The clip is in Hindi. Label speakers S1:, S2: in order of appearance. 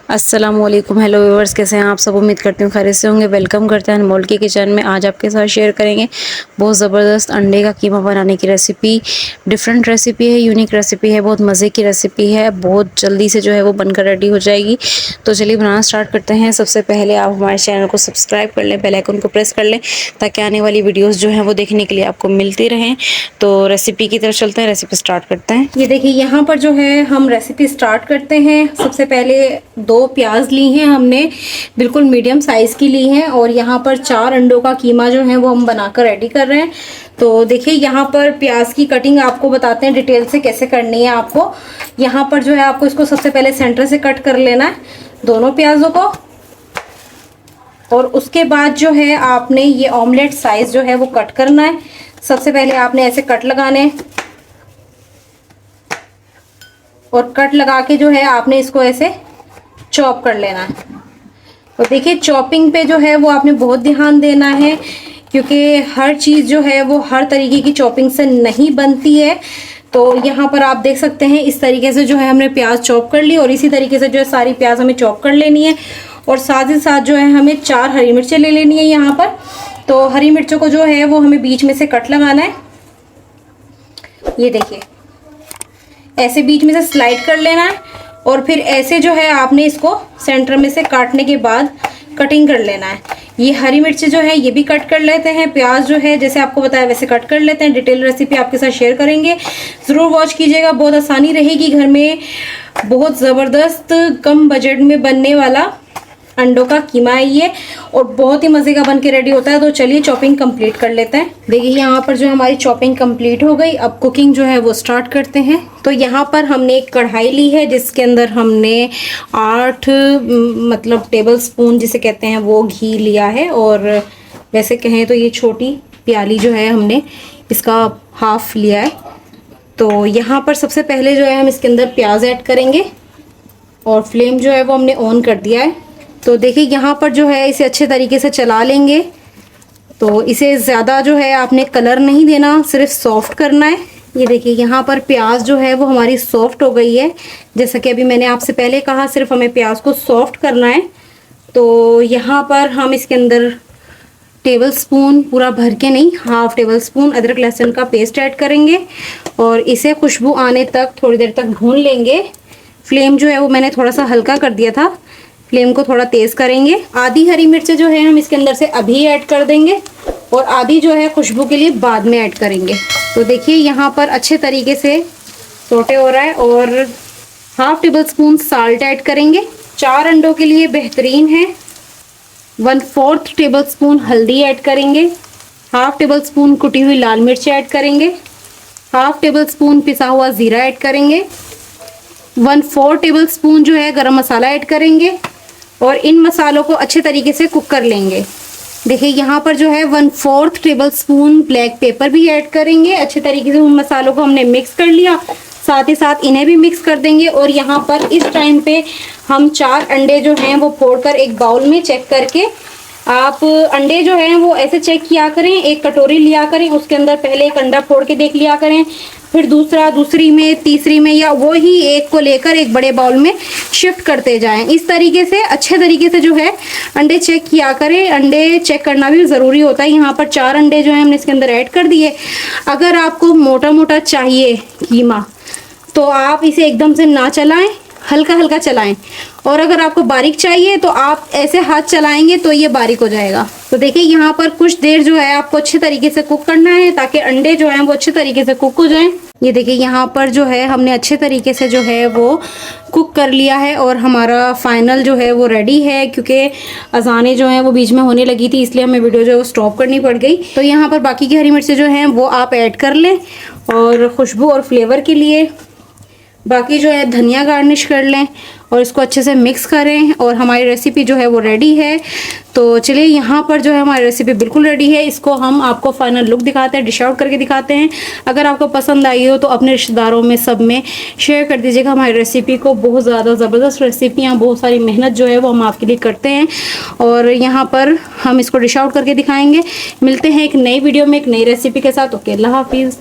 S1: अस्सलामुअलैकुम, हेलो व्यूवर्स, कैसे हैं आप सब। उम्मीद करती हूँ खैरियत से होंगे। वेलकम करते हैं अनमोल की किचन में। आज आपके साथ शेयर करेंगे बहुत ज़बरदस्त अंडे का कीमा बनाने की रेसिपी। डिफरेंट रेसिपी है, यूनिक रेसिपी है, बहुत मज़े की रेसिपी है। बहुत जल्दी से जो है वो बनकर रेडी हो जाएगी। तो चलिए बनाना स्टार्ट करते हैं। सबसे पहले आप हमारे चैनल को सब्सक्राइब कर लें, बेल आइकन को प्रेस कर लें ताकि आने वाली वीडियोज़ जो हैं वो देखने के लिए आपको मिलती रहें। तो रेसिपी की तरफ चलते हैं, रेसिपी स्टार्ट करते हैं।
S2: ये देखिए यहाँ पर जो है हम रेसिपी स्टार्ट करते हैं। सबसे पहले 2 प्याज ली हैं हमने, बिल्कुल मीडियम साइज़ की ली हैं। और यहाँ पर 4 अंडों का कीमा जो है वो हम बनाकर रेडी कर रहे हैं। तो देखिए यहाँ पर प्याज की कटिंग आपको बताते हैं डिटेल से कैसे करनी है आपको। यहाँ पर जो है आपको इसको सबसे पहले सेंटर से कट कर लेना है, दोनों प्याजों को। और उसके बाद जो है आपने ये ऑमलेट साइज़ जो है वो कट करना है। सबसे पहले आपने ऐसे कट लगाने हैं और कट लगा के जो है आपने इसको ऐसे चॉप कर लेना है। तो देखिए चॉपिंग पे जो है वो आपने बहुत ध्यान देना है, क्योंकि हर चीज़ जो है वो हर तरीके की चॉपिंग से नहीं बनती है। तो यहाँ पर आप देख सकते हैं इस तरीके से जो है हमने प्याज चॉप कर ली, और इसी तरीके से जो है सारी प्याज हमें चॉप कर लेनी है। और साथ ही साथ जो है हमें 4 हरी मिर्चें ले लेनी है यहाँ पर। तो हरी मिर्चों को जो है वो हमें बीच में से कट लगाना है। ये देखिए ऐसे बीच में से स्लाइड कर लेना है, और फिर ऐसे जो है आपने इसको सेंटर में से काटने के बाद कटिंग कर लेना है। ये हरी मिर्ची जो है ये भी कट कर लेते हैं, प्याज जो है जैसे आपको बताया वैसे कट कर लेते हैं। डिटेल रेसिपी आपके साथ शेयर करेंगे, ज़रूर वॉच कीजिएगा, बहुत आसानी रहेगी। घर में बहुत ज़बरदस्त कम बजट में बनने वाला अंडों का कीमा है ये, और बहुत ही मज़े का बन के रेडी होता है। तो चलिए चॉपिंग कंप्लीट कर लेते हैं। देखिए यहाँ पर जो हमारी चॉपिंग कंप्लीट हो गई, अब कुकिंग जो है वो स्टार्ट करते हैं। तो यहाँ पर हमने एक कढ़ाई ली है जिसके अंदर हमने 8 मतलब टेबल स्पून जिसे कहते हैं वो घी लिया है। और वैसे कहें तो ये छोटी प्याली जो है हमने इसका हाफ लिया है। तो यहाँ पर सबसे पहले जो है हम इसके अंदर प्याज ऐड करेंगे, और फ्लेम जो है वो हमने ऑन कर दिया है। तो देखिए यहाँ पर जो है इसे अच्छे तरीके से चला लेंगे। तो इसे ज़्यादा जो है आपने कलर नहीं देना, सिर्फ सॉफ्ट करना है। ये देखिए यहाँ पर प्याज जो है वो हमारी सॉफ्ट हो गई है। जैसा कि अभी मैंने आपसे पहले कहा, सिर्फ हमें प्याज को सॉफ्ट करना है। तो यहाँ पर हम इसके अंदर टेबल स्पून पूरा भर के नहीं, हाफ टेबल स्पून अदरक लहसुन का पेस्ट ऐड करेंगे, और इसे खुशबू आने तक थोड़ी देर तक भून लेंगे। फ्लेम जो है वो मैंने थोड़ा सा हल्का कर दिया था, फ्लेम को थोड़ा तेज़ करेंगे। आधी हरी मिर्च जो है हम इसके अंदर से अभी ऐड कर देंगे, और आधी जो है खुशबू के लिए बाद में ऐड करेंगे। तो देखिए यहाँ पर अच्छे तरीके से सोटे हो रहा है। और half table spoon salt add करेंगे, 4 अंडों के लिए बेहतरीन है। 1/4 टेबल स्पून हल्दी ऐड करेंगे, हाफ टेबल स्पून कुटी हुई लाल मिर्च ऐड करेंगे, हाफ टेबल स्पून पिसा हुआ ज़ीरा ऐड करेंगे, 1/4 टेबल स्पून जो है गरम मसाला ऐड करेंगे, और इन मसालों को अच्छे तरीके से कुक कर लेंगे। देखिए यहाँ पर जो है 1/4 टेबल स्पून ब्लैक पेपर भी ऐड करेंगे। अच्छे तरीके से उन मसालों को हमने मिक्स कर लिया, साथ ही साथ इन्हें भी मिक्स कर देंगे। और यहाँ पर इस टाइम पे हम 4 अंडे जो हैं वो फोड़कर एक बाउल में चेक करके, आप अंडे जो हैं वो ऐसे चेक किया करें, एक कटोरी लिया करें, उसके अंदर पहले एक अंडा फोड़ के देख लिया करें, फिर दूसरा, दूसरी में, तीसरी में, या वो ही एक को लेकर एक बड़े बाउल में शिफ्ट करते जाएं। इस तरीके से अच्छे तरीके से जो है अंडे चेक किया करें। अंडे चेक करना भी ज़रूरी होता है। यहाँ पर 4 अंडे जो हैं हमने इसके अंदर ऐड कर दिए। अगर आपको मोटा मोटा चाहिए कीमा तो आप इसे एकदम से ना चलाएं, हल्का हल्का चलाएं। और अगर आपको बारीक चाहिए तो आप ऐसे हाथ चलाएंगे तो ये बारीक हो जाएगा। तो देखिए यहाँ पर कुछ देर जो है आपको अच्छे तरीके से कुक करना है ताकि अंडे जो हैं वो अच्छे तरीके से कुक हो जाएं। ये देखिए यहाँ पर जो है हमने अच्छे तरीके से जो है वो कुक कर लिया है, और हमारा फाइनल जो है वो रेडी है। क्योंकि अजानें जो हैं वो बीच में होने लगी थी, इसलिए हमें वीडियो जो है वो स्टॉप करनी पड़ गई। तो यहाँ पर बाकी की हरी मिर्चें जो हैं वो आप ऐड कर लें, और खुशबू और फ्लेवर के लिए बाकी जो है धनिया गार्निश कर लें, और इसको अच्छे से मिक्स करें, और हमारी रेसिपी जो है वो रेडी है। तो चलिए यहाँ पर जो है हमारी रेसिपी बिल्कुल रेडी है। इसको हम आपको फाइनल लुक दिखाते हैं, डिश आउट करके दिखाते हैं। अगर आपको पसंद आई हो तो अपने रिश्तेदारों में सब में शेयर कर दीजिएगा हमारी रेसिपी को। बहुत ज़्यादा ज़बरदस्त रेसिपियाँ, बहुत सारी मेहनत जो है वो हम आपके लिए करते हैं, और यहाँ पर हम इसको डिश आउट करके दिखाएँगे। मिलते हैं एक नई वीडियो में एक नई रेसिपी के साथ। ओके, अल्लाह हाफिज़।